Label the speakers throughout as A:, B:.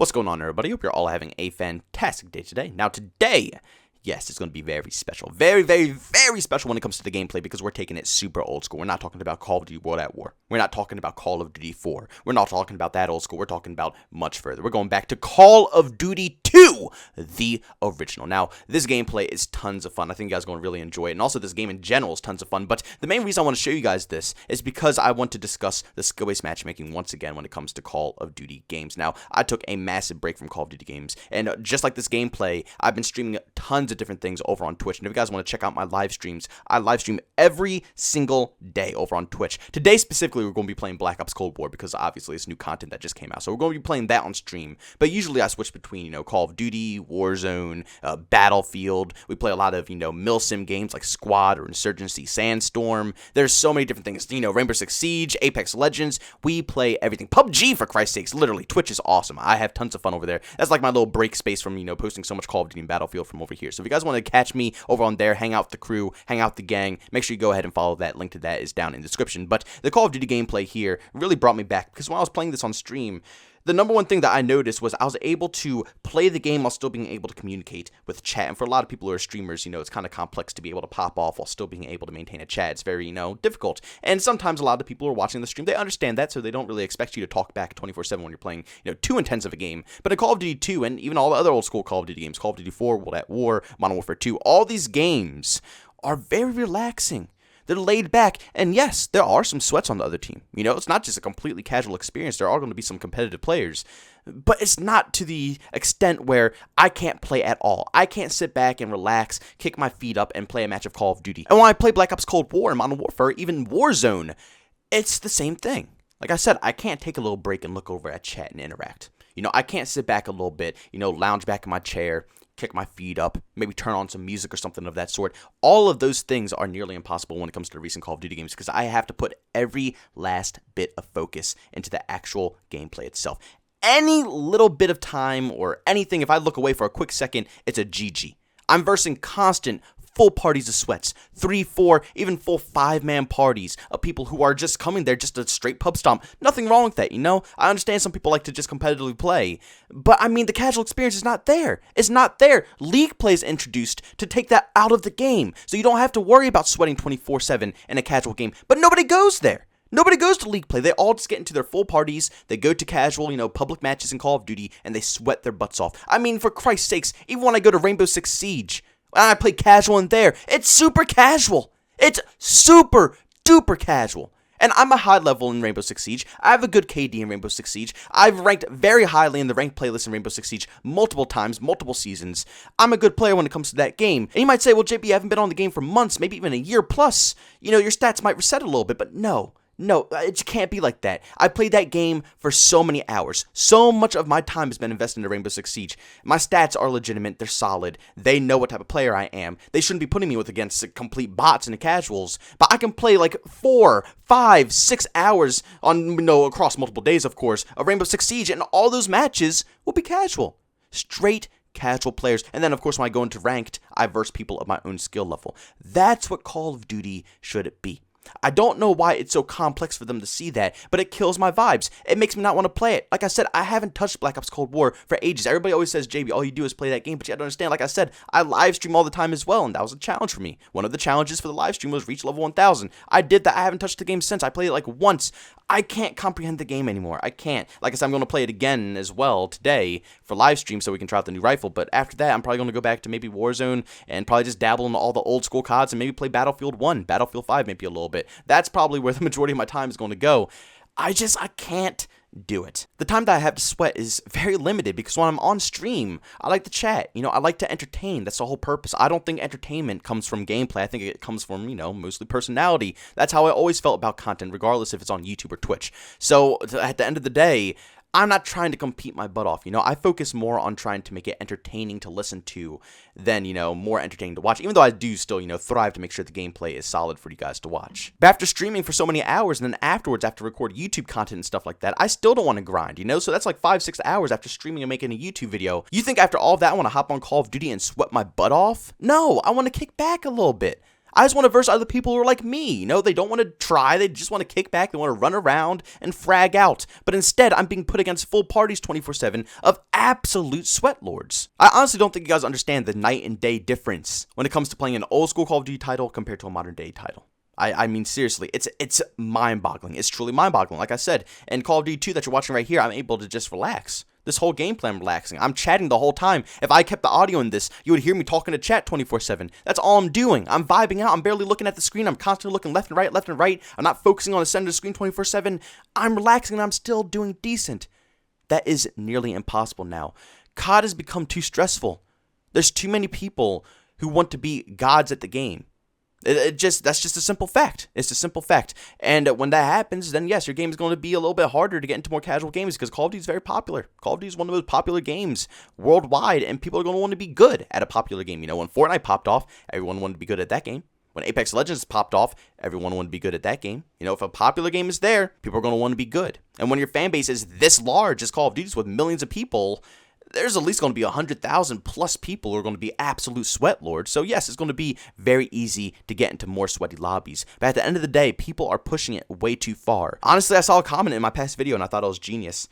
A: What's going on, everybody? Hope you're all having a fantastic day today. Now, today, yes, it's going to be very special. Very special when it comes to the gameplay because we're taking it super old school. We're not talking about Call of Duty World at War. We're not talking about Call of Duty 4. We're not talking about that old school. We're talking about much further. We're going back to Call of Duty 2, the original. Now, this gameplay is tons of fun. I think you guys are going to really enjoy it. And also, this game in general is tons of fun. But the main reason I want to show you guys this is because I want to discuss the skill-based matchmaking once again when it comes to Call of Duty games. Now, I took a massive break from Call of Duty games. And just like this gameplay, I've been streaming tons of different things over on Twitch. And if you guys want to check out my live streams, I live stream every single day over on Twitch. Today, specifically, we're going to be playing Black Ops Cold War because obviously it's new content that just came out. So we're going to be playing that on stream. But usually I switch between, Call of Duty, Warzone, Battlefield. We play a lot of, mil-sim games like Squad or Insurgency, Sandstorm. There's so many different things. Rainbow Six Siege, Apex Legends. We play everything. PUBG, for Christ's sakes. Literally, Twitch is awesome. I have tons of fun over there. That's like my little break space from, posting so much Call of Duty and Battlefield from over here. So if you guys want to catch me over on there, hang out with the crew, hang out with the gang, make sure you go ahead and follow that. Link to that is down in the description. But the Call of Duty gameplay here really brought me back because when I was playing this on stream, the number one thing that I noticed was I was able to play the game while still being able to communicate with chat. And for a lot of people who are streamers, it's kind of complex to be able to pop off while still being able to maintain a chat. It's very, difficult. And sometimes a lot of the people who are watching the stream, they understand that, so they don't really expect you to talk back 24/7 when you're playing, too intense of a game. But in Call of Duty 2 and even all the other old school Call of Duty games, Call of Duty 4, World at War, Modern Warfare 2, all these games are very relaxing. They're laid back, and yes, there are some sweats on the other team. It's not just a completely casual experience. There are going to be some competitive players, but it's not to the extent where I can't play at all. I can't sit back and relax, kick my feet up, and play a match of Call of Duty. And when I play Black Ops Cold War and Modern Warfare, even Warzone, it's the same thing. Like I said, I can't take a little break and look over at chat and interact. I can't sit back a little bit, lounge back in my chair, kick my feet up, maybe turn on some music or something of that sort. All of those things are nearly impossible when it comes to the recent Call of Duty games because I have to put every last bit of focus into the actual gameplay itself. Any little bit of time or anything, if I look away for a quick second, it's a GG. I'm versing constant full parties of sweats, 3, 4, even full 5-man parties of people who are just coming there just to straight pub stomp. Nothing wrong with that, I understand some people like to just competitively play, but the casual experience is not there. It's not there. League play is introduced to take that out of the game, so you don't have to worry about sweating 24/7 in a casual game, but nobody goes there. Nobody goes to League play. They all just get into their full parties. They go to casual, public matches in Call of Duty, and they sweat their butts off. For Christ's sakes, even when I go to Rainbow Six Siege, and I play casual in there, it's super casual. It's super duper casual. And I'm a high level in Rainbow Six Siege. I have a good KD in Rainbow Six Siege. I've ranked very highly in the ranked playlist in Rainbow Six Siege multiple times, multiple seasons. I'm a good player when it comes to that game. And you might say, well, JB, you haven't been on the game for months, maybe even a year plus. Your stats might reset a little bit, but no, it can't be like that. I played that game for so many hours. So much of my time has been invested into Rainbow Six Siege. My stats are legitimate. They're solid. They know what type of player I am. They shouldn't be putting me against complete bots and the casuals. But I can play like 4, 5, 6 hours on, across multiple days, of course, of Rainbow Six Siege, and all those matches will be casual. Straight casual players. And then, of course, when I go into ranked, I verse people of my own skill level. That's what Call of Duty should be. I don't know why it's so complex for them to see that, but it kills my vibes. It makes me not want to play it. Like I said, I haven't touched Black Ops Cold War for ages. Everybody always says, JB, all you do is play that game, but you have to understand, like I said, I live stream all the time as well, and that was a challenge for me. One of the challenges for the live stream was reach level 1000. I did that. I haven't touched the game since. I played it like once. I can't comprehend the game anymore. I can't. Like I said, I'm going to play it again as well today for live stream so we can try out the new rifle, but after that, I'm probably going to go back to maybe Warzone and probably just dabble in all the old school CODs and maybe play Battlefield 1, Battlefield 5 maybe a little bit. That's probably where the majority of my time is going to go. I can't do it. The time that I have to sweat is very limited because when I'm on stream, I like to chat. I like to entertain. That's the whole purpose. I don't think entertainment comes from gameplay. I think it comes from, mostly personality. That's how I always felt about content, regardless if it's on YouTube or Twitch. So at the end of the day, I'm not trying to compete my butt off, I focus more on trying to make it entertaining to listen to than, more entertaining to watch, even though I do still, thrive to make sure the gameplay is solid for you guys to watch. But after streaming for so many hours and then afterwards, after record YouTube content and stuff like that, I still don't want to grind, so that's like 5-6 hours after streaming and making a YouTube video. You think after all of that, I want to hop on Call of Duty and sweat my butt off? No, I want to kick back a little bit. I just want to verse other people who are like me. You know, they don't want to try. They just want to kick back. They want to run around and frag out. But instead, I'm being put against full parties 24/7 of absolute sweat lords. I honestly don't think you guys understand the night and day difference when it comes to playing an old school Call of Duty title compared to a modern day title. I mean, seriously, it's mind-boggling. It's truly mind-boggling. Like I said, in Call of Duty 2 that you're watching right here, I'm able to just relax. This whole gameplay, I'm relaxing. I'm chatting the whole time. If I kept the audio in this, you would hear me talking to chat 24/7. That's all I'm doing. I'm vibing out. I'm barely looking at the screen. I'm constantly looking left and right, left and right. I'm not focusing on the center of the screen 24/7. I'm relaxing and I'm still doing decent. That is nearly impossible now. COD has become too stressful. There's too many people who want to be gods at the game. That's just a simple fact. It's a simple fact. And when that happens, then yes, your game is going to be a little bit harder to get into more casual games because Call of Duty is very popular. Call of Duty is one of the most popular games worldwide, and people are going to want to be good at a popular game. You know, when Fortnite popped off, everyone wanted to be good at that game. When Apex Legends popped off, everyone wanted to be good at that game. You know, if a popular game is there, people are going to want to be good. And when your fan base is this large as Call of Duty's with millions of people, there's at least going to be 100,000 plus people who are going to be absolute sweat lords. So yes, it's going to be very easy to get into more sweaty lobbies. But at the end of the day, people are pushing it way too far. Honestly, I saw a comment in my past video and I thought it was genius.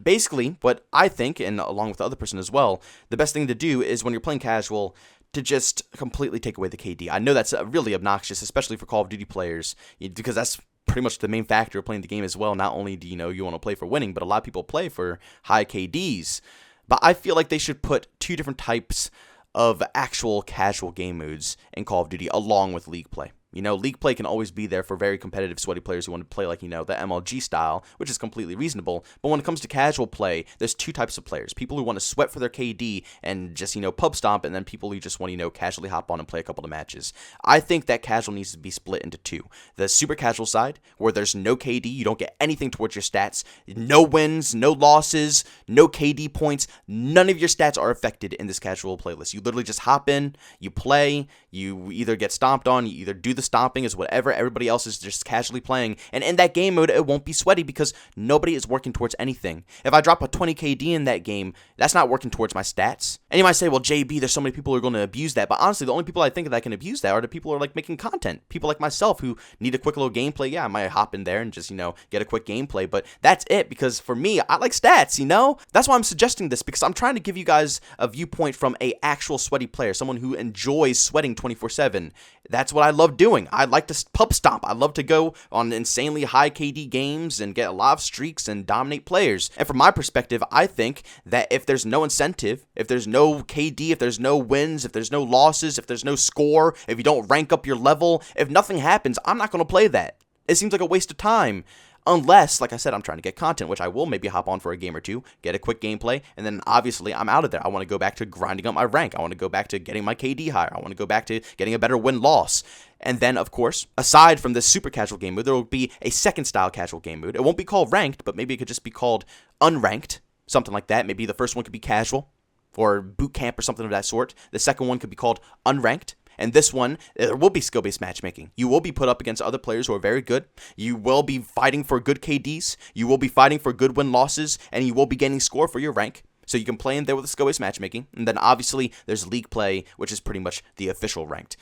A: Basically, what I think, and along with the other person as well, the best thing to do is when you're playing casual, to just completely take away the KD. I know that's really obnoxious, especially for Call of Duty players, because that's pretty much the main factor of playing the game as well. Not only do you want to play for winning, but a lot of people play for high KDs. But I feel like they should put two different types of actual casual game modes in Call of Duty along with League play. You know, League play can always be there for very competitive, sweaty players who want to play like, the MLG style, which is completely reasonable. But when it comes to casual play, there's two types of players. People who want to sweat for their KD and just, pub stomp, and then people who just want to, casually hop on and play a couple of matches. I think that casual needs to be split into two. The super casual side, where there's no KD, you don't get anything towards your stats, no wins, no losses, no KD points, none of your stats are affected in this casual playlist. You literally just hop in, you play, you either get stomped on, you either do the stomping is whatever, everybody else is just casually playing, and in that game mode it won't be sweaty because nobody is working towards anything. If I drop a 20 KD in that game, that's not working towards my stats. And you might say, well, JB, there's so many people who are going to abuse that, but honestly, the only people I think that can abuse that are the people who are like making content. People like myself who need a quick little gameplay. Yeah, I might hop in there and just, get a quick gameplay, but that's it, because for me, I like stats, That's why I'm suggesting this, because I'm trying to give you guys a viewpoint from a actual sweaty player, someone who enjoys sweating 24/7. That's what I love doing. I like to pub stomp. I love to go on insanely high KD games and get a lot of streaks and dominate players. And from my perspective, I think that if there's no incentive, if there's no KD, if there's no wins, if there's no losses, if there's no score, if you don't rank up your level, if nothing happens, I'm not going to play that. It seems like a waste of time. Unless, like I said, I'm trying to get content, which I will maybe hop on for a game or two, get a quick gameplay, and then obviously I'm out of there. I want to go back to grinding up my rank. I want to go back to getting my KD higher. I want to go back to getting a better win-loss. And then, of course, aside from this super casual game mode, there will be a second style casual game mode. It won't be called ranked, but maybe it could just be called unranked, something like that. Maybe the first one could be casual or boot camp or something of that sort. The second one could be called unranked. And this one, there will be skill-based matchmaking. You will be put up against other players who are very good. You will be fighting for good KDs. You will be fighting for good win-losses. And you will be gaining score for your rank. So you can play in there with the skill-based matchmaking. And then obviously, there's League play, which is pretty much the official ranked.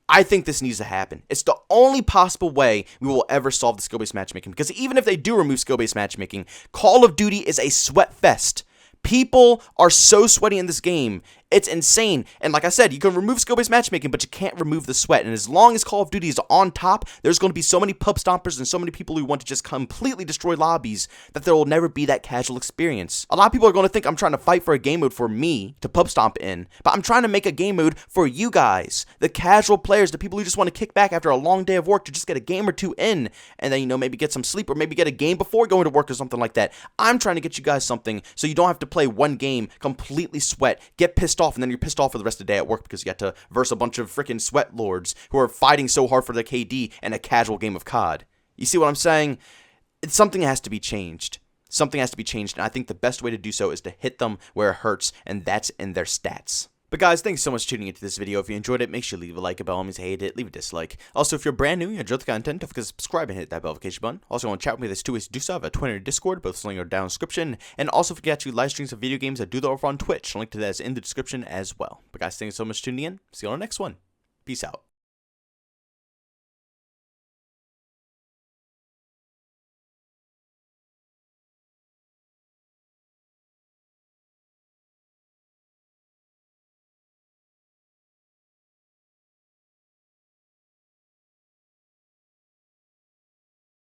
A: I think this needs to happen. It's the only possible way we will ever solve the skill-based matchmaking. Because even if they do remove skill-based matchmaking, Call of Duty is a sweat fest. People are so sweaty in this game. It's insane. And like I said, you can remove skill-based matchmaking, but you can't remove the sweat. And as long as Call of Duty is on top, there's going to be so many pub stompers and so many people who want to just completely destroy lobbies that there will never be that casual experience. A lot of people are going to think I'm trying to fight for a game mode for me to pub stomp in, but I'm trying to make a game mode for you guys, the casual players, the people who just want to kick back after a long day of work to just get a game or two in, and then, maybe get some sleep or maybe get a game before going to work or something like that. I'm trying to get you guys something so you don't have to play one game, completely sweat, get pissed off, and then you're pissed off for the rest of the day at work because you got to verse a bunch of freaking sweat lords who are fighting so hard for their KD in a casual game of COD. You see what I'm saying? Something has to be changed. Something has to be changed, and I think the best way to do so is to hit them where it hurts, and that's in their stats. But guys, thanks so much for tuning into this video. If you enjoyed it, make sure to leave a like. If by all means hated it, leave a dislike. Also, if you're brand new and you enjoy the content, don't forget to subscribe and hit that notification button. Also, want to chat with me, there's two ways to do so. I have a Twitter and Discord, both links are down in the description. And also, if you catch live streams of video games, I do that over on Twitch. A link to that is in the description as well. But guys, thanks so much for tuning in. See you on the next one. Peace out.